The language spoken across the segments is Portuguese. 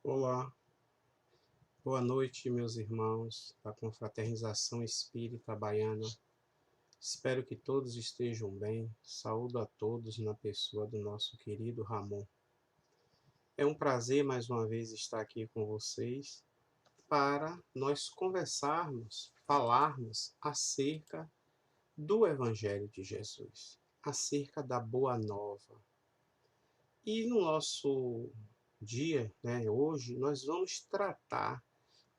Olá, boa noite, meus irmãos da Confraternização Espírita Baiana. Espero que todos estejam bem. Saúdo a todos na pessoa do nosso querido Ramon. É um prazer mais uma vez estar aqui com vocês para nós conversarmos, falarmos acerca do Evangelho de Jesus, acerca da Boa Nova. E no nosso dia, hoje, nós vamos tratar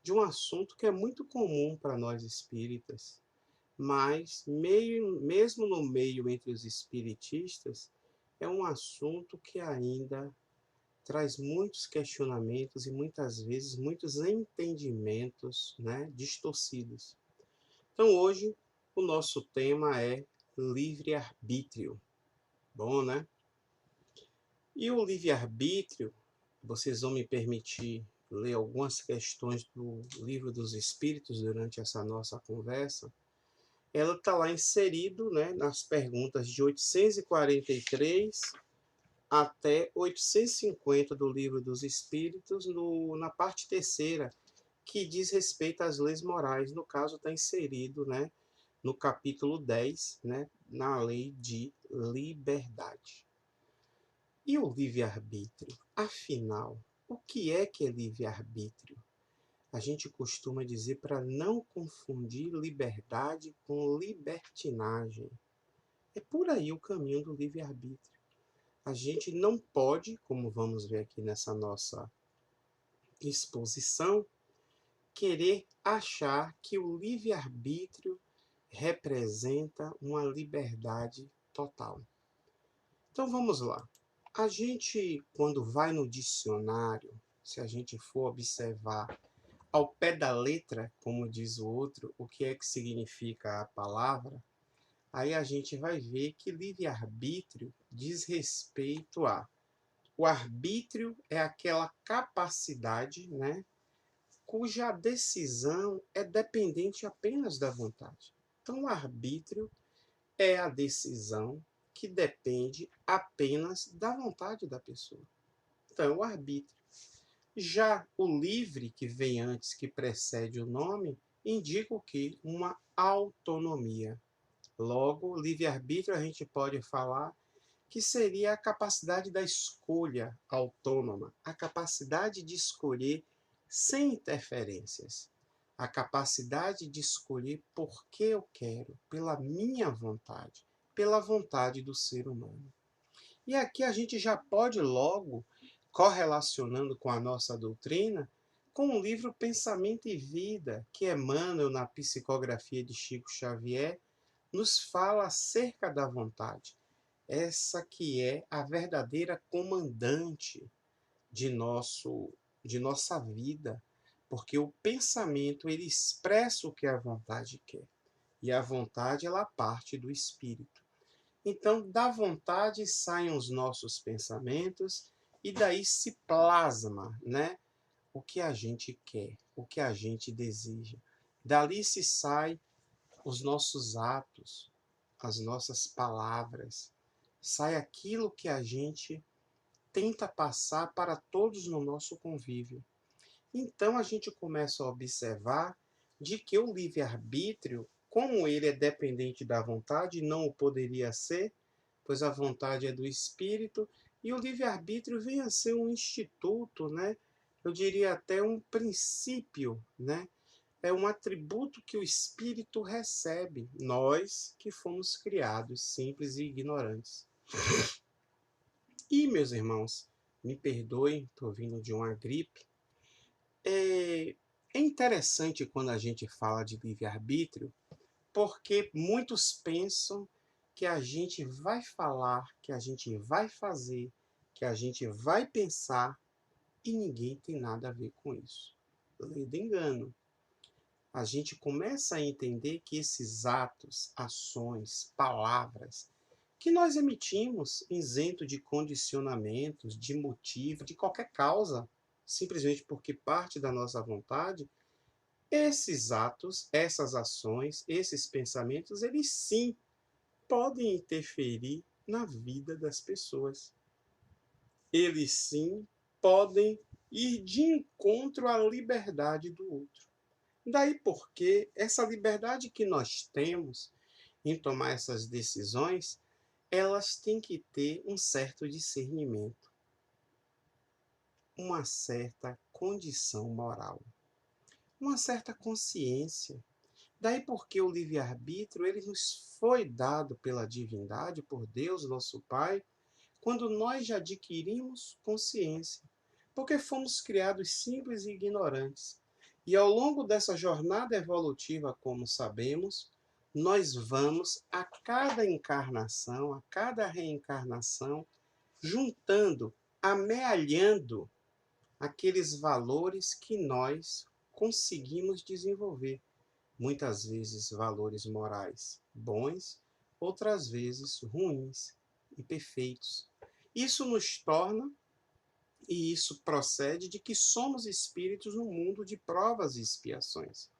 de um assunto que é muito comum para nós espíritas, mas mesmo no meio entre os espiritistas, é um assunto que ainda traz muitos questionamentos e muitas vezes muitos entendimentos, distorcidos. Então hoje o nosso tema é livre-arbítrio. Bom, né? E o livre-arbítrio, vocês vão me permitir ler algumas questões do Livro dos Espíritos durante essa nossa conversa. Ela está lá inserido, nas perguntas de 843 até 850 do Livro dos Espíritos, na parte terceira, que diz respeito às leis morais. No caso, está inserido, no capítulo 10, na lei de liberdade. E o livre-arbítrio? Afinal, o que é livre-arbítrio? A gente costuma dizer para não confundir liberdade com libertinagem. É por aí o caminho do livre-arbítrio. A gente não pode, como vamos ver aqui nessa nossa exposição, querer achar que o livre-arbítrio representa uma liberdade total. Então vamos lá. A gente, quando vai no dicionário, se a gente for observar ao pé da letra, como diz o outro, o que é que significa a palavra, aí a gente vai ver que livre-arbítrio diz respeito a... O arbítrio é aquela capacidade, cuja decisão é dependente apenas da vontade. Então, o arbítrio é a decisão que depende apenas da vontade da pessoa. Então, é o arbítrio. Já o livre, que vem antes, que precede o nome, indica o quê? Uma autonomia. Logo, livre-arbítrio a gente pode falar que seria a capacidade da escolha autônoma, a capacidade de escolher sem interferências, a capacidade de escolher por que eu quero, pela minha vontade, pela vontade do ser humano. E aqui a gente já pode logo, correlacionando com a nossa doutrina, com o livro Pensamento e Vida, que Emmanuel, na psicografia de Chico Xavier, nos fala acerca da vontade. Essa que é a verdadeira comandante de nossa vida, porque o pensamento ele expressa o que a vontade quer, e a vontade ela parte do espírito. Então, da vontade saem os nossos pensamentos e daí se plasma, o que a gente quer, o que a gente deseja. Dali se sai os nossos atos, as nossas palavras, sai aquilo que a gente tenta passar para todos no nosso convívio. Então a gente começa a observar de que o livre-arbítrio, como ele é dependente da vontade, não o poderia ser, pois a vontade é do espírito, e o livre-arbítrio vem a ser um instituto, eu diria até um princípio, é um atributo que o espírito recebe, nós que fomos criados simples e ignorantes. E, meus irmãos, me perdoem, estou vindo de uma gripe. É interessante quando a gente fala de livre-arbítrio, porque muitos pensam que a gente vai falar, que a gente vai fazer, que a gente vai pensar e ninguém tem nada a ver com isso. Lei do engano. A gente começa a entender que esses atos, ações, palavras que nós emitimos isento de condicionamentos, de motivo, de qualquer causa, simplesmente porque parte da nossa vontade, esses atos, essas ações, esses pensamentos, eles sim podem interferir na vida das pessoas. Eles sim podem ir de encontro à liberdade do outro. Daí porque essa liberdade que nós temos em tomar essas decisões, elas têm que ter um certo discernimento, uma certa condição moral, uma certa consciência. Daí porque o livre-arbítrio ele nos foi dado pela divindade, por Deus, nosso Pai, quando nós já adquirimos consciência, porque fomos criados simples e ignorantes. E ao longo dessa jornada evolutiva, como sabemos, nós vamos a cada encarnação, a cada reencarnação, juntando, amealhando aqueles valores que nós conseguimos desenvolver. Muitas vezes valores morais bons, outras vezes ruins e perfeitos. Isso nos torna, e isso procede de que somos espíritos no mundo de provas e expiações.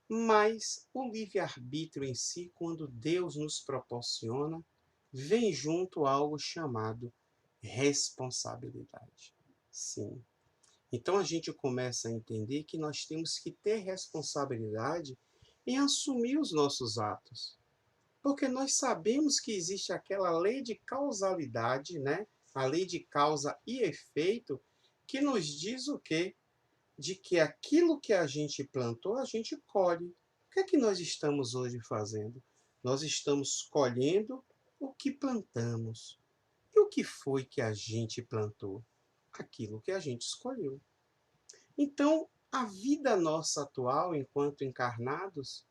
Mas o livre-arbítrio em si, quando Deus nos proporciona, vem junto algo chamado responsabilidade. Sim. Então a gente começa a entender que nós temos que ter responsabilidade em assumir os nossos atos. Porque nós sabemos que existe aquela lei de causalidade, né? A lei de causa e efeito, que nos diz o quê? De que aquilo que a gente plantou, a gente colhe. O que é que nós estamos hoje fazendo? Nós estamos colhendo o que plantamos. E o que foi que a gente plantou? Aquilo que a gente escolheu. Então, a vida nossa atual, enquanto encarnados,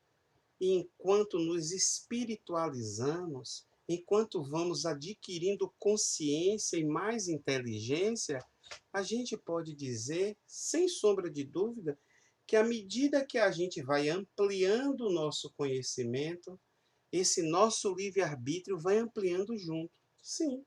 e enquanto nos espiritualizamos, enquanto vamos adquirindo consciência e mais inteligência, a gente pode dizer, sem sombra de dúvida, que à medida que a gente vai ampliando o nosso conhecimento, esse nosso livre-arbítrio vai ampliando junto. Sim,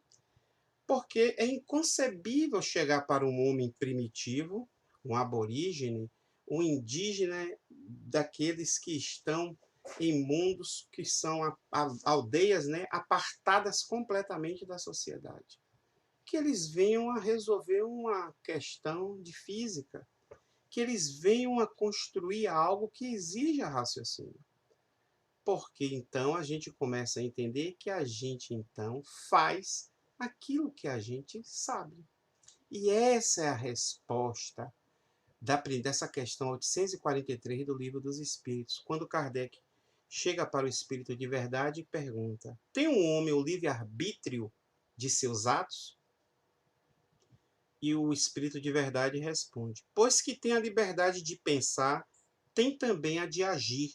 porque é inconcebível chegar para um homem primitivo, um aborígene, um indígena daqueles que estão em mundos que são aldeias, né, apartadas completamente da sociedade. Que eles venham a resolver uma questão de física, que eles venham a construir algo que exija raciocínio. Porque então a gente começa a entender que a gente então faz aquilo que a gente sabe. E essa é a resposta dessa questão 843 do Livro dos Espíritos, quando Kardec chega para o Espírito de Verdade e pergunta: tem um homem o livre-arbítrio de seus atos? E o Espírito de Verdade responde: pois que tem a liberdade de pensar, tem também a de agir.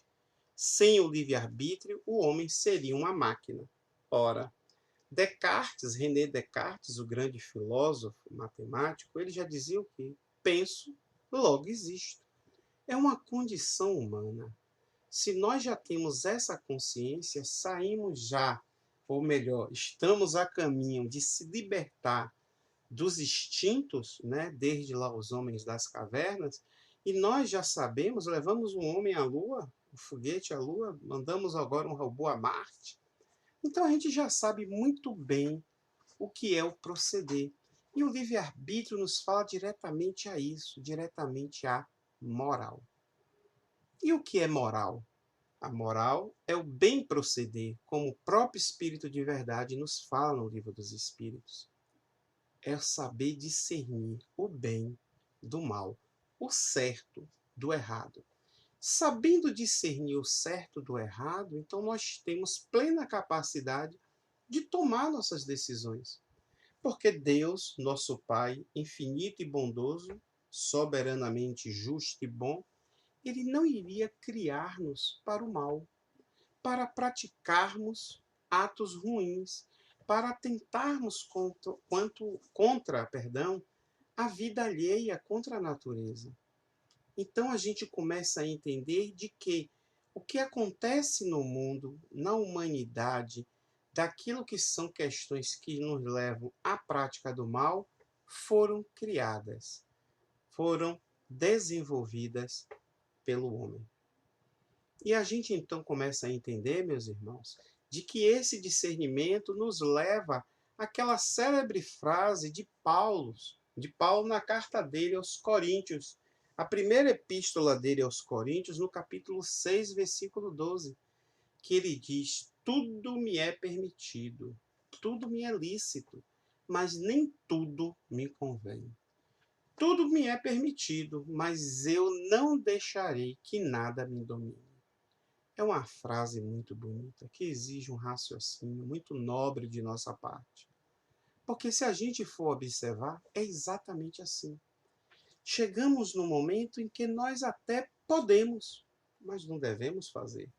Sem o livre-arbítrio, o homem seria uma máquina. Ora, Descartes, René Descartes, o grande filósofo matemático, ele já dizia o quê? Penso, logo existo. É uma condição humana. Se nós já temos essa consciência, saímos já, ou melhor, estamos a caminho de se libertar dos instintos, né, desde lá os homens das cavernas, e nós já sabemos, levamos um homem à Lua, um foguete à Lua, mandamos agora um robô a Marte. Então a gente já sabe muito bem o que é o proceder. E o livre-arbítrio nos fala diretamente a isso, diretamente à moral. E o que é moral? A moral é o bem proceder, como o próprio Espírito de Verdade nos fala no Livro dos Espíritos. É saber discernir o bem do mal, o certo do errado. Sabendo discernir o certo do errado, então nós temos plena capacidade de tomar nossas decisões. Porque Deus, nosso Pai, infinito e bondoso, soberanamente justo e bom, ele não iria criar-nos para o mal, para praticarmos atos ruins, para tentarmos contra a vida alheia, contra a natureza. Então a gente começa a entender de que o que acontece no mundo, na humanidade, daquilo que são questões que nos levam à prática do mal, foram criadas, foram desenvolvidas pelo homem. E a gente então começa a entender, meus irmãos, de que esse discernimento nos leva àquela célebre frase de Paulo, de Paulo na carta dele aos Coríntios. A primeira epístola dele aos Coríntios, no capítulo 6, versículo 12, que ele diz: tudo me é permitido, tudo me é lícito, mas nem tudo me convém. Tudo me é permitido, mas eu não deixarei que nada me domine. É uma frase muito bonita, que exige um raciocínio muito nobre de nossa parte. Porque se a gente for observar, é exatamente assim. Chegamos no momento em que nós até podemos, mas não devemos fazer.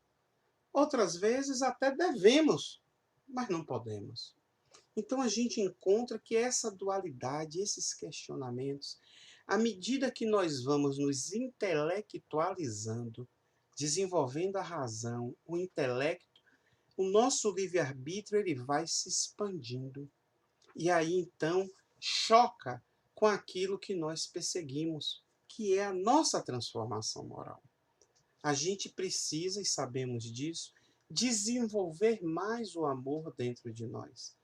Outras vezes até devemos, mas não podemos. Então a gente encontra que essa dualidade, esses questionamentos, à medida que nós vamos nos intelectualizando, desenvolvendo a razão, o intelecto, o nosso livre-arbítrio ele vai se expandindo. E aí então choca com aquilo que nós perseguimos, que é a nossa transformação moral. A gente precisa, e sabemos disso, desenvolver mais o amor dentro de nós.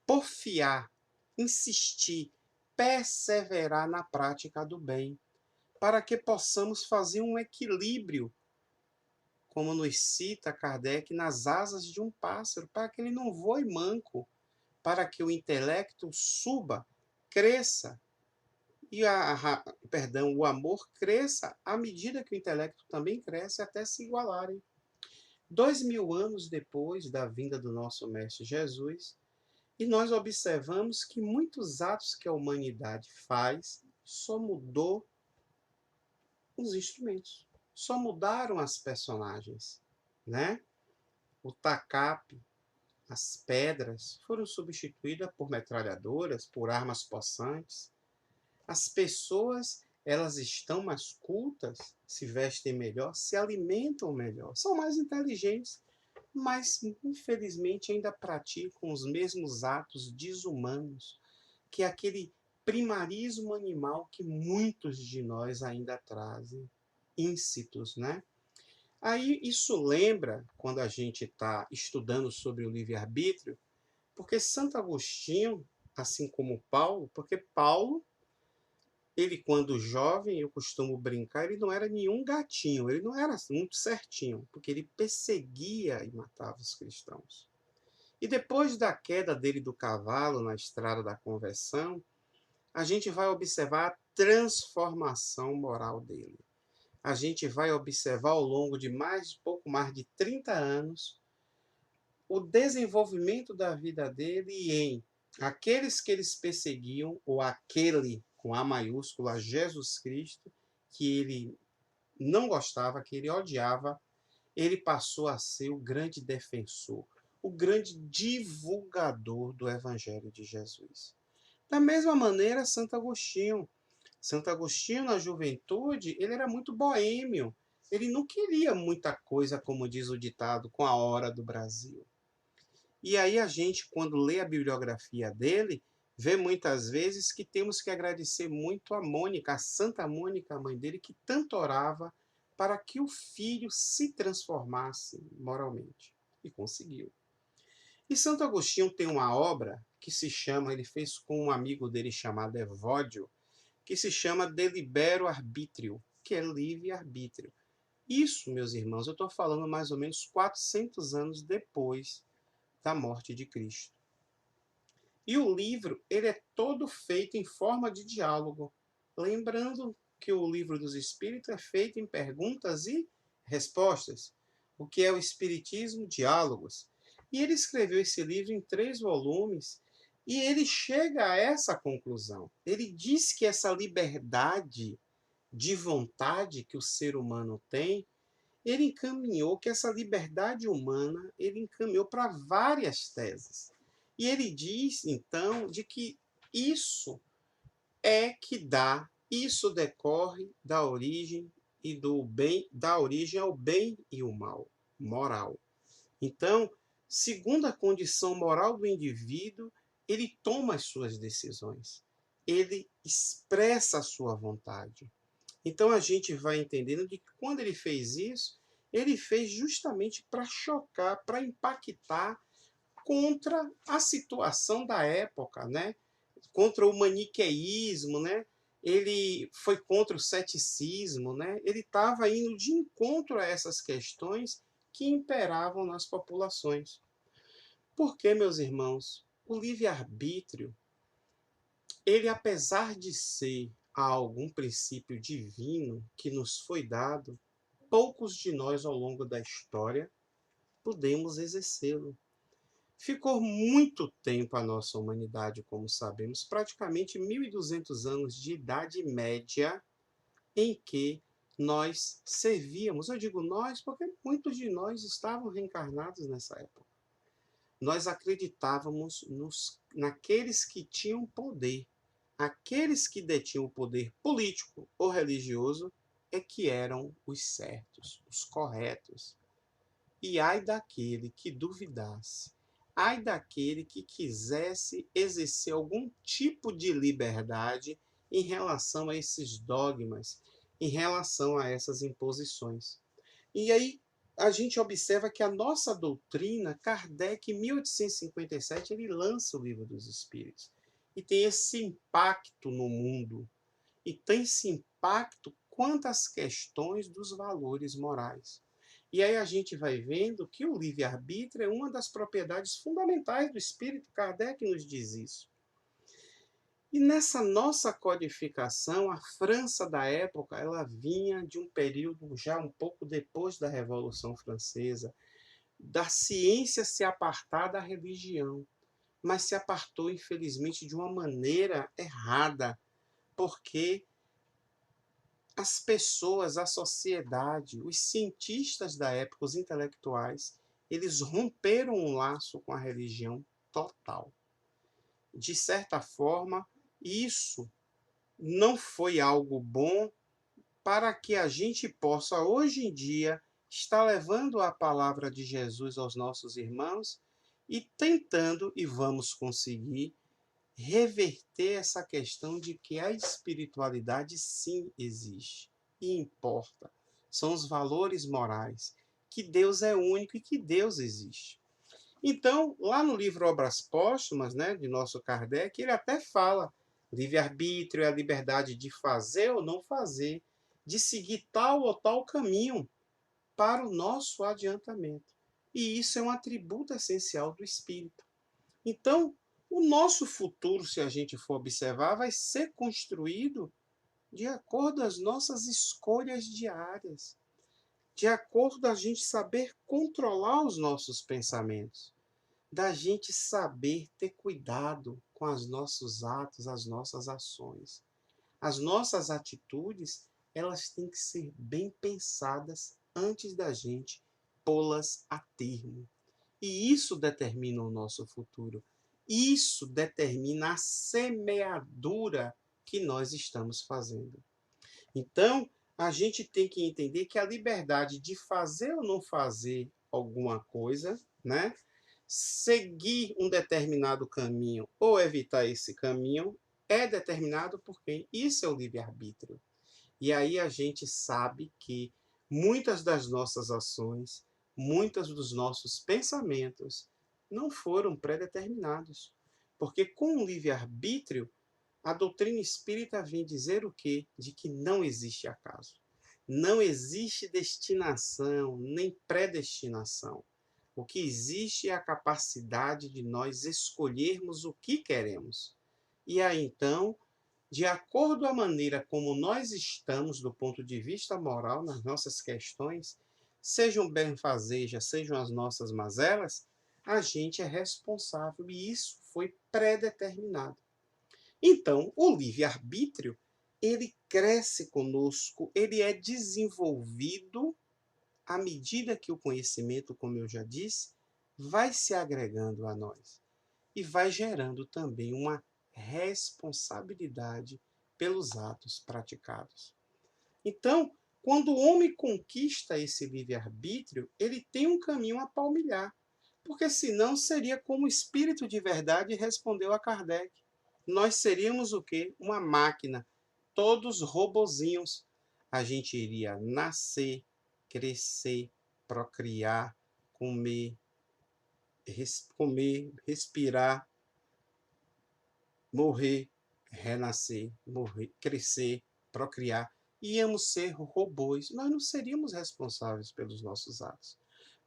Porfiar, insistir, perseverar na prática do bem, para que possamos fazer um equilíbrio, como nos cita Kardec, nas asas de um pássaro, para que ele não voe manco, para que o intelecto suba, cresça, e o amor cresça à medida que o intelecto também cresce até se igualarem. 2000 anos depois da vinda do nosso Mestre Jesus, e nós observamos que muitos atos que a humanidade faz só mudou os instrumentos, só mudaram as personagens, né? O tacape, as pedras foram substituídas por metralhadoras, por armas possantes. As pessoas, elas estão mais cultas, se vestem melhor, se alimentam melhor, são mais inteligentes, mas infelizmente ainda praticam os mesmos atos desumanos, que é aquele primarismo animal que muitos de nós ainda trazem íncitos, né? Aí isso lembra, quando a gente está estudando sobre o livre-arbítrio, porque Santo Agostinho, assim como Paulo, porque Paulo, ele quando jovem, eu costumo brincar, ele não era nenhum gatinho, ele não era muito certinho, porque ele perseguia e matava os cristãos. E depois da queda dele do cavalo na estrada da conversão, a gente vai observar a transformação moral dele. A gente vai observar ao longo de pouco mais de 30 anos o desenvolvimento da vida dele em aqueles que eles perseguiam, ou aquele com A maiúscula, Jesus Cristo, que ele não gostava, que ele odiava, ele passou a ser o grande defensor, o grande divulgador do Evangelho de Jesus. Da mesma maneira, Santo Agostinho. Santo Agostinho, na juventude, ele era muito boêmio. Ele não queria muita coisa, como diz o ditado, com a hora do Brasil. E aí a gente, quando lê a bibliografia dele, vê muitas vezes que temos que agradecer muito a Mônica, a Santa Mônica, a mãe dele, que tanto orava para que o filho se transformasse moralmente. E conseguiu. E Santo Agostinho tem uma obra que se chama, ele fez com um amigo dele chamado Evódio, que se chama Delibero Arbítrio, que é livre-arbítrio. Isso, meus irmãos, eu estou falando mais ou menos 400 anos depois da morte de Cristo. E o livro, ele é todo feito em forma de diálogo. Lembrando que o livro dos Espíritos é feito em perguntas e respostas. O que é o Espiritismo? Diálogos. E ele escreveu esse livro em 3 volumes e ele chega a essa conclusão. Ele diz que essa liberdade de vontade que o ser humano tem, ele encaminhou, que essa liberdade humana, ele encaminhou para várias teses. E ele diz, então, de que isso é que dá, isso decorre da origem e do bem, da origem ao bem e o mal, moral. Então, segundo a condição moral do indivíduo, ele toma as suas decisões, ele expressa a sua vontade. Então a gente vai entendendo de que quando ele fez isso, ele fez justamente para chocar, para impactar contra a situação da época, né? contra o maniqueísmo, né? Ele foi contra o ceticismo, né? Ele estava indo de encontro a essas questões que imperavam nas populações. Porque, meus irmãos, o livre-arbítrio, ele, apesar de ser algum princípio divino que nos foi dado, poucos de nós, ao longo da história, podemos exercê-lo. Ficou muito tempo a nossa humanidade, como sabemos, praticamente 1.200 anos de idade média, em que nós servíamos. Eu digo nós porque muitos de nós estavam reencarnados nessa época. Nós acreditávamos naqueles que tinham poder. Aqueles que detinham o poder político ou religioso é que eram os certos, os corretos. E ai daquele que duvidasse, ai daquele que quisesse exercer algum tipo de liberdade em relação a esses dogmas, em relação a essas imposições. E aí a gente observa que a nossa doutrina, Kardec, em 1857, ele lança o Livro dos Espíritos. E tem esse impacto no mundo. E tem esse impacto quanto às questões dos valores morais. E aí a gente vai vendo que o livre-arbítrio é uma das propriedades fundamentais do espírito. Kardec nos diz isso. E nessa nossa codificação, a França da época, ela vinha de um período já um pouco depois da Revolução Francesa, da ciência se apartar da religião, mas se apartou, infelizmente, de uma maneira errada, porque as pessoas, a sociedade, os cientistas da época, os intelectuais, eles romperam um laço com a religião total. De certa forma, isso não foi algo bom para que a gente possa, hoje em dia, estar levando a palavra de Jesus aos nossos irmãos e tentando, e vamos conseguir, reverter essa questão de que a espiritualidade sim existe e importa. São os valores morais, que Deus é único e que Deus existe. Então, lá no livro Obras Póstumas, né, de nosso Kardec, ele até fala: livre-arbítrio é a liberdade de fazer ou não fazer, de seguir tal ou tal caminho para o nosso adiantamento. E isso é um atributo essencial do espírito. Então, o nosso futuro, se a gente for observar, vai ser construído de acordo com as nossas escolhas diárias, de acordo com a gente saber controlar os nossos pensamentos, da gente saber ter cuidado com os nossos atos, as nossas ações. As nossas atitudes, elas têm que ser bem pensadas antes da gente pô-las a termo. E isso determina o nosso futuro. Isso determina a semeadura que nós estamos fazendo. Então, a gente tem que entender que a liberdade de fazer ou não fazer alguma coisa, né? Seguir um determinado caminho ou evitar esse caminho, é determinado por quem? Isso é o livre-arbítrio. E aí a gente sabe que muitas das nossas ações, muitos dos nossos pensamentos não foram predeterminados. Porque com o livre-arbítrio, a doutrina espírita vem dizer o quê? De que não existe acaso. Não existe destinação, nem predestinação. O que existe é a capacidade de nós escolhermos o que queremos. E aí, então, de acordo com a maneira como nós estamos do ponto de vista moral nas nossas questões, sejam benfazejas, sejam as nossas mazelas, a gente é responsável e isso foi predeterminado. Então, o livre-arbítrio, ele cresce conosco, ele é desenvolvido à medida que o conhecimento, como eu já disse, vai se agregando a nós e vai gerando também uma responsabilidade pelos atos praticados. Então, quando o homem conquista esse livre-arbítrio, ele tem um caminho a palmilhar, porque senão seria como o espírito de verdade respondeu a Kardec. Nós seríamos o quê? Uma máquina, todos robozinhos. A gente iria nascer, crescer, procriar, comer, respirar, morrer, renascer, morrer, crescer, procriar, íamos ser robôs. Nós não seríamos responsáveis pelos nossos atos.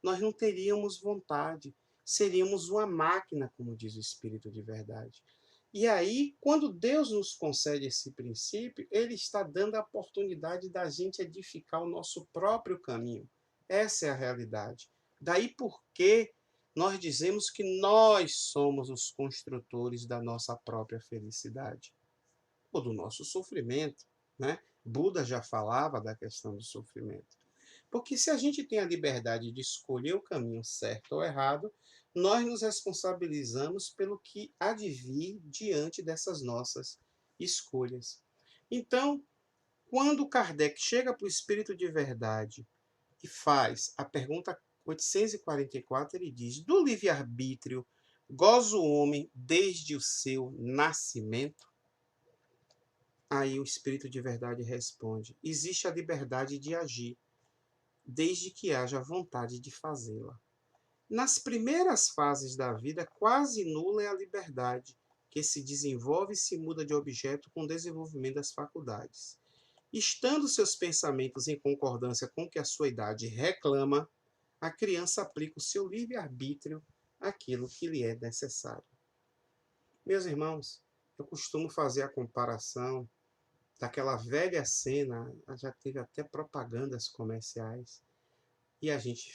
Nós não teríamos vontade. Seríamos uma máquina, como diz o Espírito de verdade. E aí, quando Deus nos concede esse princípio, Ele está dando a oportunidade da gente edificar o nosso próprio caminho. Essa é a realidade. Daí porque nós dizemos que nós somos os construtores da nossa própria felicidade, ou do nosso sofrimento, né? Buda já falava da questão do sofrimento. Porque se a gente tem a liberdade de escolher o caminho certo ou errado, nós nos responsabilizamos pelo que há de vir diante dessas nossas escolhas. Então, quando Kardec chega para o Espírito de Verdade e faz a pergunta 844, ele diz: do livre-arbítrio goza o homem desde o seu nascimento? Aí o Espírito de Verdade responde: existe a liberdade de agir, desde que haja vontade de fazê-la. Nas primeiras fases da vida, quase nula é a liberdade, que se desenvolve e se muda de objeto com o desenvolvimento das faculdades. Estando seus pensamentos em concordância com o que a sua idade reclama, a criança aplica o seu livre-arbítrio àquilo que lhe é necessário. Meus irmãos, eu costumo fazer a comparação daquela velha cena, já teve até propagandas comerciais, e a gente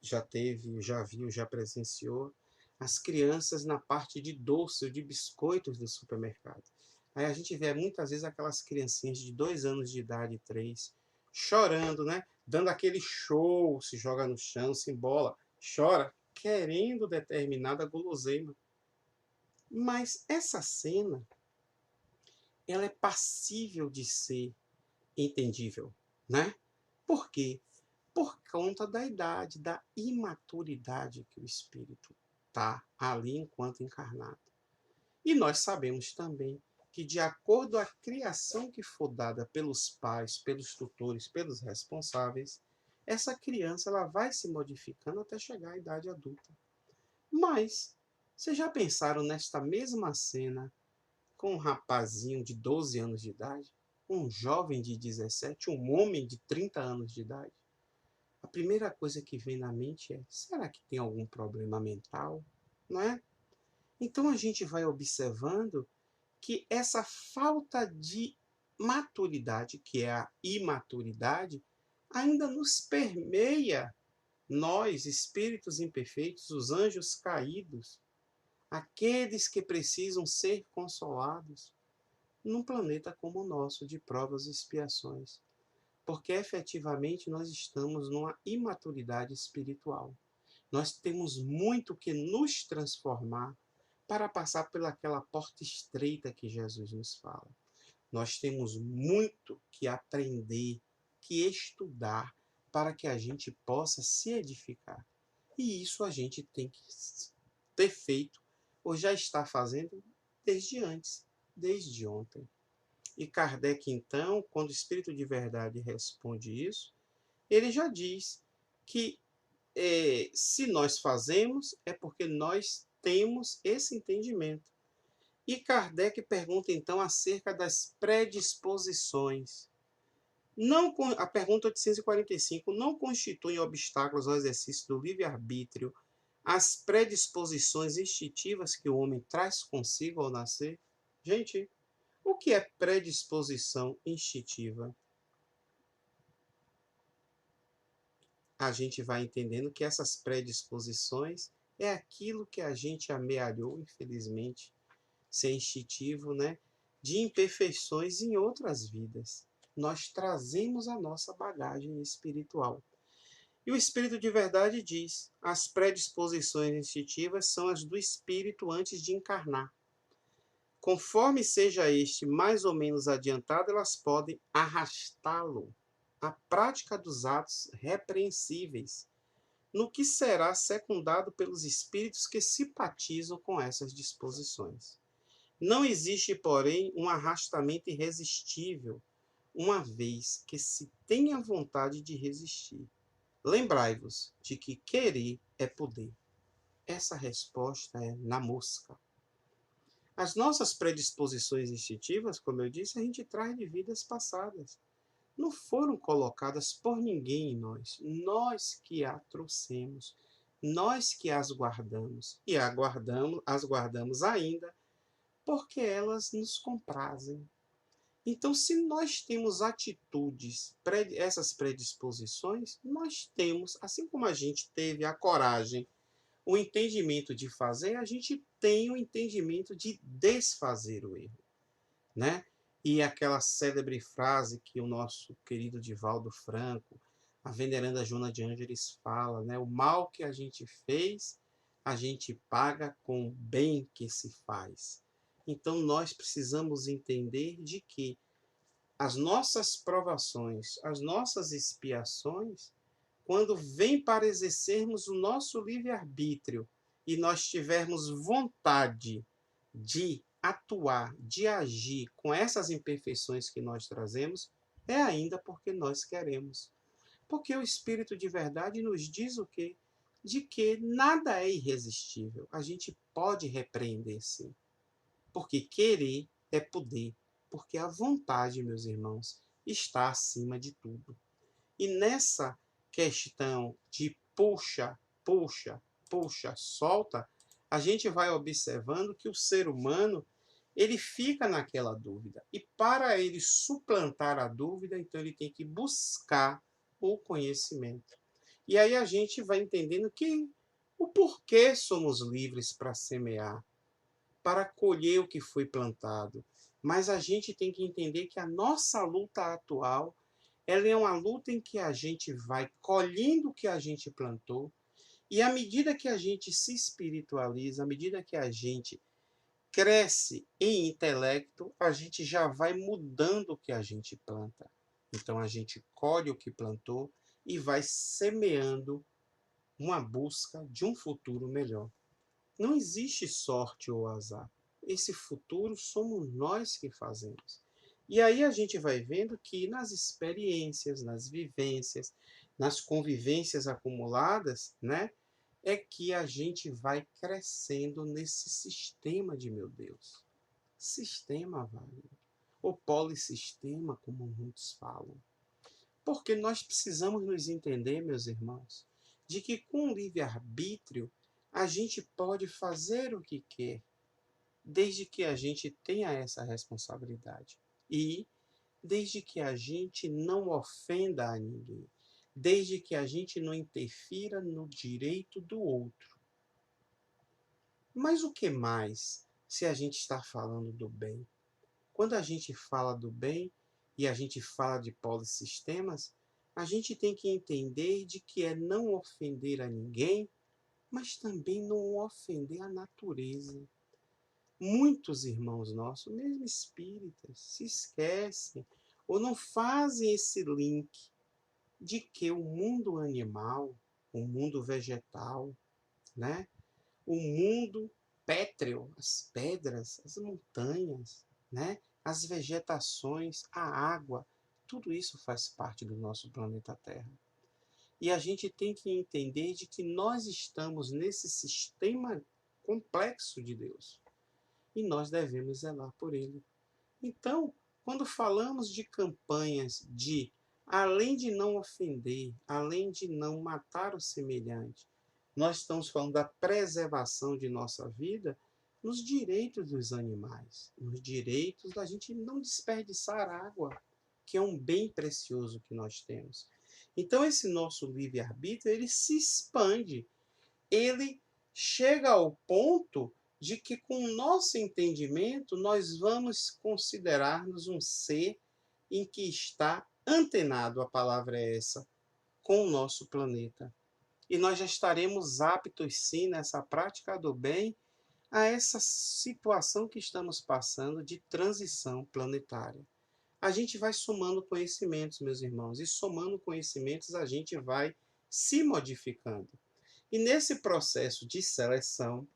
já teve, já viu, já presenciou as crianças na parte de doce ou de biscoitos do supermercado. Aí a gente vê muitas vezes aquelas criancinhas de 2 anos de idade, 3, chorando, né? Dando aquele show, se joga no chão, se embola, chora, querendo determinada guloseima. Mas essa cena, ela é passível de ser entendível, né? Por quê? Por conta da idade, da imaturidade que o espírito está ali enquanto encarnado. E nós sabemos também que, de acordo com a criação que for dada pelos pais, pelos tutores, pelos responsáveis, essa criança ela vai se modificando até chegar à idade adulta. Mas, vocês já pensaram nesta mesma cena com um rapazinho de 12 anos de idade, um jovem de 17, um homem de 30 anos de idade? A primeira coisa que vem na mente é: será que tem algum problema mental? Não é? Então a gente vai observando que essa falta de maturidade, que é a imaturidade, ainda nos permeia, nós, espíritos imperfeitos, os anjos caídos, aqueles que precisam ser consolados, num planeta como o nosso, de provas e expiações. Porque efetivamente nós estamos numa imaturidade espiritual. Nós temos muito que nos transformar para passar pelaquela porta estreita que Jesus nos fala. Nós temos muito que aprender, que estudar, para que a gente possa se edificar. E isso a gente tem que ter feito, ou já está fazendo, desde antes, desde ontem. E Kardec, então, quando o Espírito de Verdade responde isso, ele já diz que se nós fazemos, é porque nós temos esse entendimento. E Kardec pergunta, então, acerca das predisposições. Não, a pergunta 845, não constituem obstáculos ao exercício do livre-arbítrio as predisposições instintivas que o homem traz consigo ao nascer? Gente, o que é predisposição instintiva? A gente vai entendendo que essas predisposições é aquilo que a gente amealhou, infelizmente, ser instintivo, né? De imperfeições em outras vidas. Nós trazemos a nossa bagagem espiritual. E o Espírito de Verdade diz: as predisposições instintivas são as do espírito antes de encarnar. Conforme seja este mais ou menos adiantado, elas podem arrastá-lo à prática dos atos repreensíveis, no que será secundado pelos espíritos que simpatizam com essas disposições. Não existe, porém, um arrastamento irresistível, uma vez que se tenha vontade de resistir. Lembrai-vos de que querer é poder. Essa resposta é na mosca. As nossas predisposições instintivas, como eu disse, a gente traz de vidas passadas. Não foram colocadas por ninguém em nós. Nós que a trouxemos. Nós que as guardamos. E as guardamos ainda porque elas nos comprazem. Então, se nós temos atitudes, essas predisposições, nós temos, assim como a gente teve a coragem, o entendimento de fazer, a gente tem o entendimento de desfazer o erro, né? E aquela célebre frase que o nosso querido Divaldo Franco, a veneranda Joana de Ângeles fala, né? O mal que a gente fez, a gente paga com o bem que se faz. Então nós precisamos entender de que as nossas provações, as nossas expiações, quando vem para exercermos o nosso livre-arbítrio e nós tivermos vontade de atuar, de agir com essas imperfeições que nós trazemos, é ainda porque nós queremos. Porque o Espírito de verdade nos diz o quê? De que nada é irresistível. A gente pode repreender, sim. Porque querer é poder. Porque a vontade, meus irmãos, está acima de tudo. E nessa questão de puxa, puxa, puxa, solta, a gente vai observando que o ser humano ele fica naquela dúvida. E para ele suplantar a dúvida, então ele tem que buscar o conhecimento. E aí a gente vai entendendo que o porquê somos livres para semear, para colher o que foi plantado. Mas a gente tem que entender que a nossa luta atual, ela é uma luta em que a gente vai colhendo o que a gente plantou, e à medida que a gente se espiritualiza, à medida que a gente cresce em intelecto, a gente já vai mudando o que a gente planta. Então a gente colhe o que plantou e vai semeando uma busca de um futuro melhor. Não existe sorte ou azar. Esse futuro somos nós que fazemos. E aí a gente vai vendo que nas experiências, nas vivências, nas convivências acumuladas, né, é que a gente vai crescendo nesse sistema de meu Deus. Sistema, Wagner. Ou polissistema, como muitos falam. Porque nós precisamos nos entender, meus irmãos, de que com o livre-arbítrio a gente pode fazer o que quer, desde que a gente tenha essa responsabilidade. E desde que a gente não ofenda a ninguém, desde que a gente não interfira no direito do outro. Mas o que mais se a gente está falando do bem? Quando a gente fala do bem e a gente fala de polissistemas, a gente tem que entender de que é não ofender a ninguém, mas também não ofender a natureza. Muitos irmãos nossos, mesmo espíritas, se esquecem ou não fazem esse link de que o mundo animal, o mundo vegetal, né? O mundo pétreo, as pedras, as montanhas, né? As vegetações, a água, tudo isso faz parte do nosso planeta Terra. E a gente tem que entender de que nós estamos nesse sistema complexo de Deus. E nós devemos zelar por ele. Então, quando falamos de campanhas de, além de não ofender, além de não matar o semelhante, nós estamos falando da preservação de nossa vida nos direitos dos animais, nos direitos da gente não desperdiçar água, que é um bem precioso que nós temos. Então, esse nosso livre-arbítrio, ele se expande, ele chega ao ponto de que, com o nosso entendimento, nós vamos considerar-nos um ser em que está antenado, a palavra é essa, com o nosso planeta. E nós já estaremos aptos, sim, nessa prática do bem, a essa situação que estamos passando de transição planetária. A gente vai somando conhecimentos, meus irmãos, e somando conhecimentos a gente vai se modificando. E nesse processo de seleção,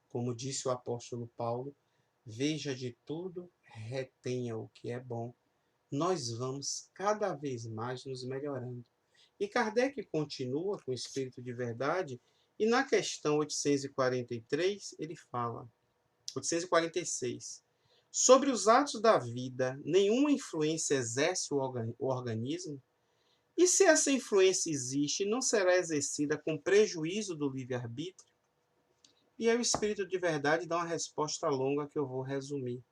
como disse o apóstolo Paulo, veja de tudo, retenha o que é bom, nós vamos cada vez mais nos melhorando. E Kardec continua com o Espírito de Verdade, e na questão 843 ele fala: 846. Sobre os atos da vida, nenhuma influência exerce o organismo? E se essa influência existe, não será exercida com prejuízo do livre-arbítrio? E aí o Espírito de Verdade dá uma resposta longa que eu vou resumir.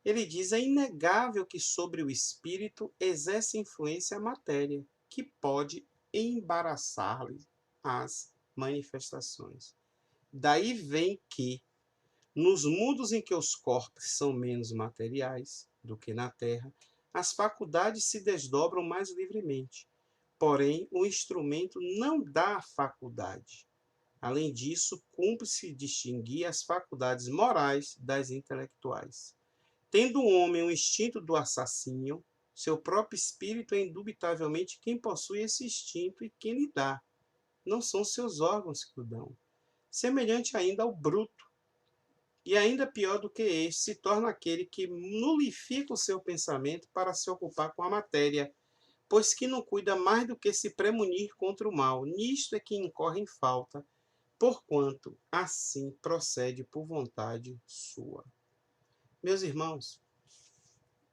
Ele diz: é inegável que sobre o espírito exerce influência a matéria, que pode embaraçar-lhe as manifestações. Daí vem que, nos mundos em que os corpos são menos materiais do que na Terra, as faculdades se desdobram mais livremente. Porém, o instrumento não dá a faculdade. Além disso, cumpre-se distinguir as faculdades morais das intelectuais. Tendo o homem o instinto do assassínio, seu próprio espírito é indubitavelmente quem possui esse instinto e quem lhe dá. Não são seus órgãos que o dão. Semelhante ainda ao bruto, e ainda pior do que este, se torna aquele que nulifica o seu pensamento para se ocupar com a matéria, pois que não cuida mais do que se premunir contra o mal. Nisto é que incorre em falta, porquanto assim procede por vontade sua. Meus irmãos,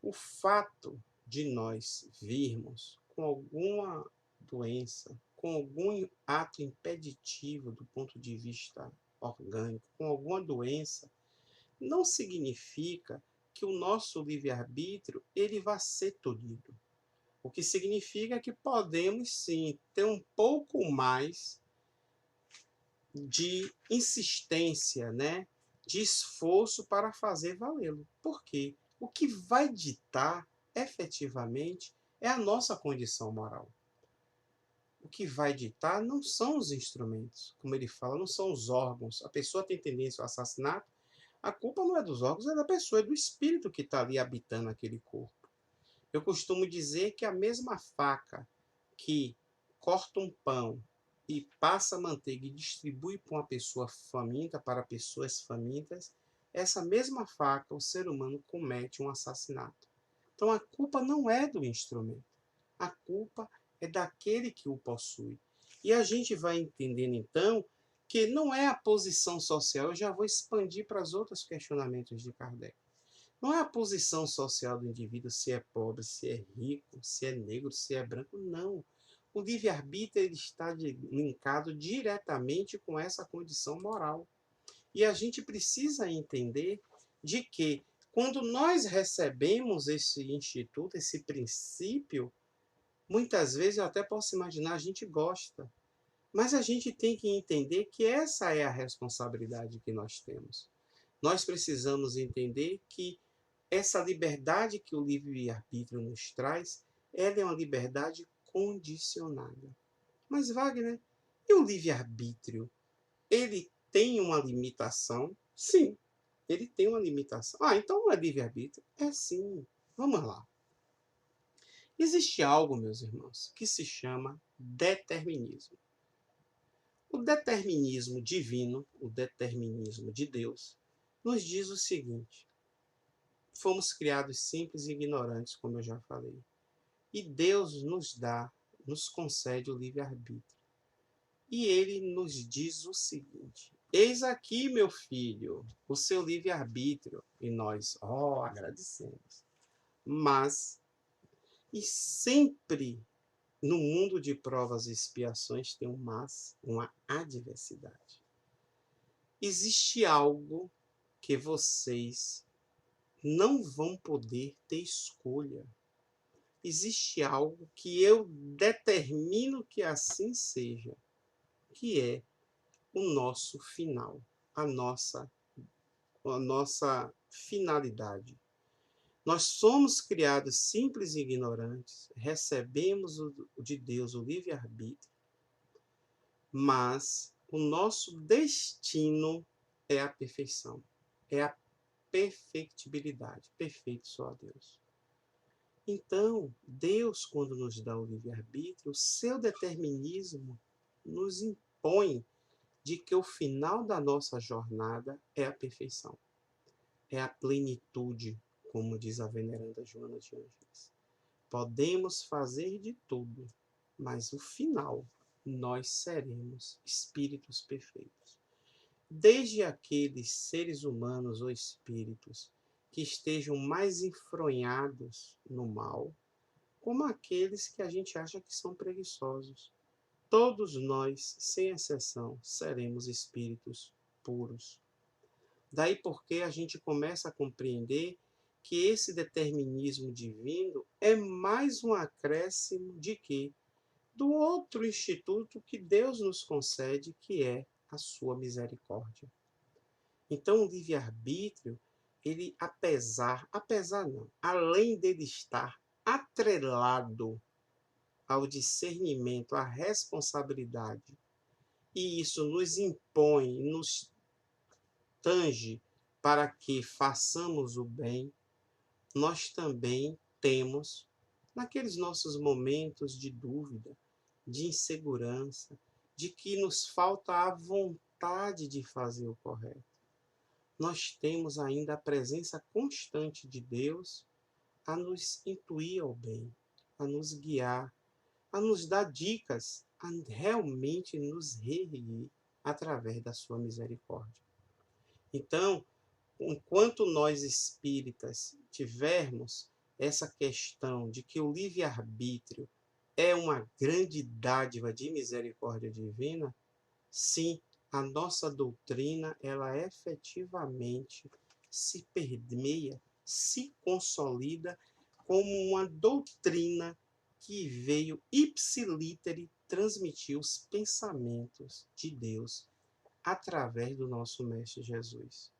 o fato de nós virmos com alguma doença, com algum ato impeditivo do ponto de vista orgânico, com alguma doença, não significa que o nosso livre-arbítrio ele vai ser tolhido. O que significa que podemos sim ter um pouco mais de insistência, né? De esforço para fazer valê-lo. Por quê? O que vai ditar efetivamente é a nossa condição moral. O que vai ditar não são os instrumentos, como ele fala, não são os órgãos. A pessoa tem tendência ao assassinato, a culpa não é dos órgãos, é da pessoa, é do espírito que está ali habitando aquele corpo. Eu costumo dizer que a mesma faca que corta um pão e passa manteiga e distribui para uma pessoa faminta, para pessoas famintas, essa mesma faca o ser humano comete um assassinato. Então a culpa não é do instrumento, a culpa é daquele que o possui. E a gente vai entendendo então que não é a posição social, eu já vou expandir para os outros questionamentos de Kardec. Não é a posição social do indivíduo, se é pobre, se é rico, se é negro, se é branco, não. O livre-arbítrio está linkado diretamente com essa condição moral. E a gente precisa entender de que, quando nós recebemos esse instituto, esse princípio, muitas vezes eu até posso imaginar, a gente gosta. Mas a gente tem que entender que essa é a responsabilidade que nós temos. Nós precisamos entender que essa liberdade que o livre-arbítrio nos traz, ela é uma liberdade condicionada. Mas, Wagner, e o livre-arbítrio? Ele tem uma limitação? Sim, ele tem uma limitação. Ah, então não é livre-arbítrio? É sim. Vamos lá. Existe algo, meus irmãos, que se chama determinismo. O determinismo divino, o determinismo de Deus, nos diz o seguinte: fomos criados simples e ignorantes, como eu já falei. E Deus nos concede o livre-arbítrio. E ele nos diz o seguinte: eis aqui, meu filho, o seu livre-arbítrio. E nós, agradecemos. Mas, e sempre no mundo de provas e expiações tem um mas, uma adversidade. Existe algo que vocês não vão poder ter escolha. Existe algo que eu determino que assim seja, que é o nosso final, a nossa finalidade. Nós somos criados simples e ignorantes, recebemos de Deus o livre-arbítrio, mas o nosso destino é a perfeição, é a perfectibilidade. Perfeito só a Deus. Então, Deus, quando nos dá o livre-arbítrio, o seu determinismo nos impõe de que o final da nossa jornada é a perfeição, é a plenitude, como diz a veneranda Joana de Ângeles. Podemos fazer de tudo, mas o final, nós seremos espíritos perfeitos. desde aqueles seres humanos ou espíritos que estejam mais enfronhados no mal, como aqueles que a gente acha que são preguiçosos. Todos nós, sem exceção, seremos espíritos puros. Daí porque a gente começa a compreender que esse determinismo divino é mais um acréscimo de quê? Do outro instituto que Deus nos concede, que é a sua misericórdia. Então, o livre-arbítrio, ele, apesar não, além dele estar atrelado ao discernimento, à responsabilidade, e isso nos impõe, nos tange para que façamos o bem, nós também temos, naqueles nossos momentos de dúvida, de insegurança, de que nos falta a vontade de fazer o correto, nós temos ainda a presença constante de Deus a nos intuir ao bem, a nos guiar, a nos dar dicas, a realmente nos reerguer através da sua misericórdia. Então, enquanto nós espíritas tivermos essa questão de que o livre-arbítrio é uma grande dádiva de misericórdia divina, sim, a nossa doutrina, ela efetivamente se permeia, se consolida como uma doutrina que veio ipsilítere transmitir os pensamentos de Deus através do nosso Mestre Jesus.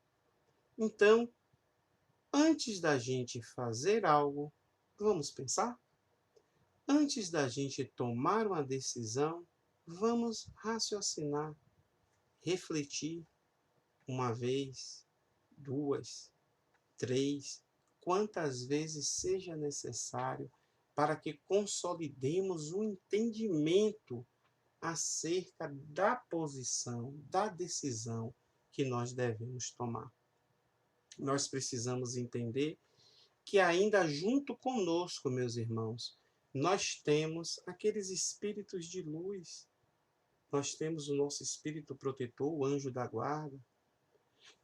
Então, antes da gente fazer algo, vamos pensar? Antes da gente tomar uma decisão, vamos raciocinar, refletir uma vez, duas, três, quantas vezes seja necessário para que consolidemos o entendimento acerca da posição, da decisão que nós devemos tomar. Nós precisamos entender que ainda junto conosco, meus irmãos, nós temos aqueles espíritos de luz, nós temos o nosso espírito protetor, o anjo da guarda,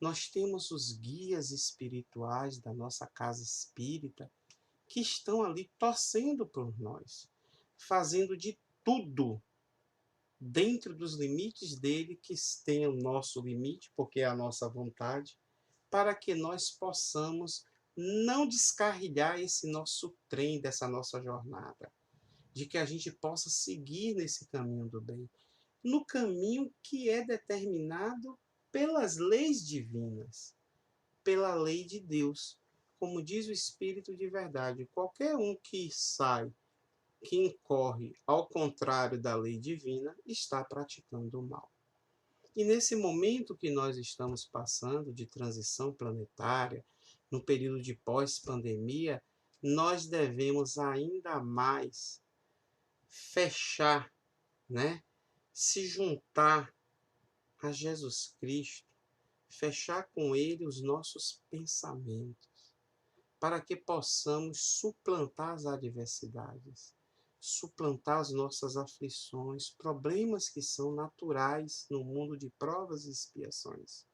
nós temos os guias espirituais da nossa casa espírita que estão ali torcendo por nós, fazendo de tudo dentro dos limites dele, que tem o nosso limite, porque é a nossa vontade, para que nós possamos não descarrilhar esse nosso trem, dessa nossa jornada, de que a gente possa seguir nesse caminho do bem, no caminho que é determinado pelas leis divinas, pela lei de Deus. Como diz o Espírito de verdade, qualquer um que sai, que incorre ao contrário da lei divina, está praticando o mal. E nesse momento que nós estamos passando de transição planetária, no período de pós-pandemia, nós devemos ainda mais fechar, né? Se juntar a Jesus Cristo, fechar com Ele os nossos pensamentos, para que possamos suplantar as adversidades, suplantar as nossas aflições, problemas que são naturais no mundo de provas e expiações,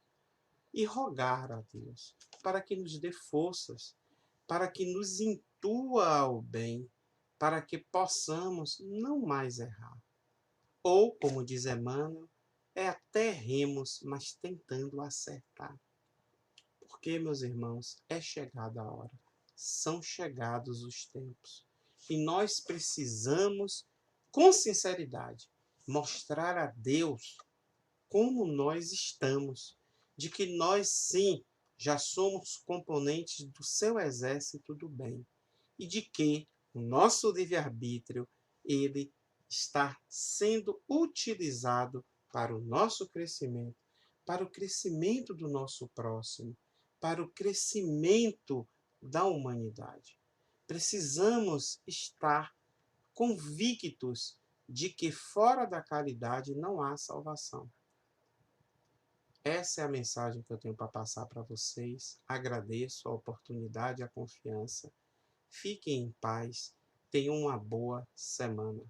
e rogar a Deus para que nos dê forças, para que nos intua ao bem, para que possamos não mais errar. Ou, como diz Emmanuel, é até erremos, mas tentando acertar. Porque, meus irmãos, é chegada a hora. São chegados os tempos. E nós precisamos, com sinceridade, mostrar a Deus como nós estamos. De que nós, sim, já somos componentes do seu exército do bem. E de que o nosso livre-arbítrio, ele está sendo utilizado para o nosso crescimento, para o crescimento do nosso próximo, para o crescimento da humanidade. Precisamos estar convictos de que fora da caridade não há salvação. Essa é a mensagem que eu tenho para passar para vocês. Agradeço a oportunidade e a confiança. Fiquem em paz. Tenham uma boa semana.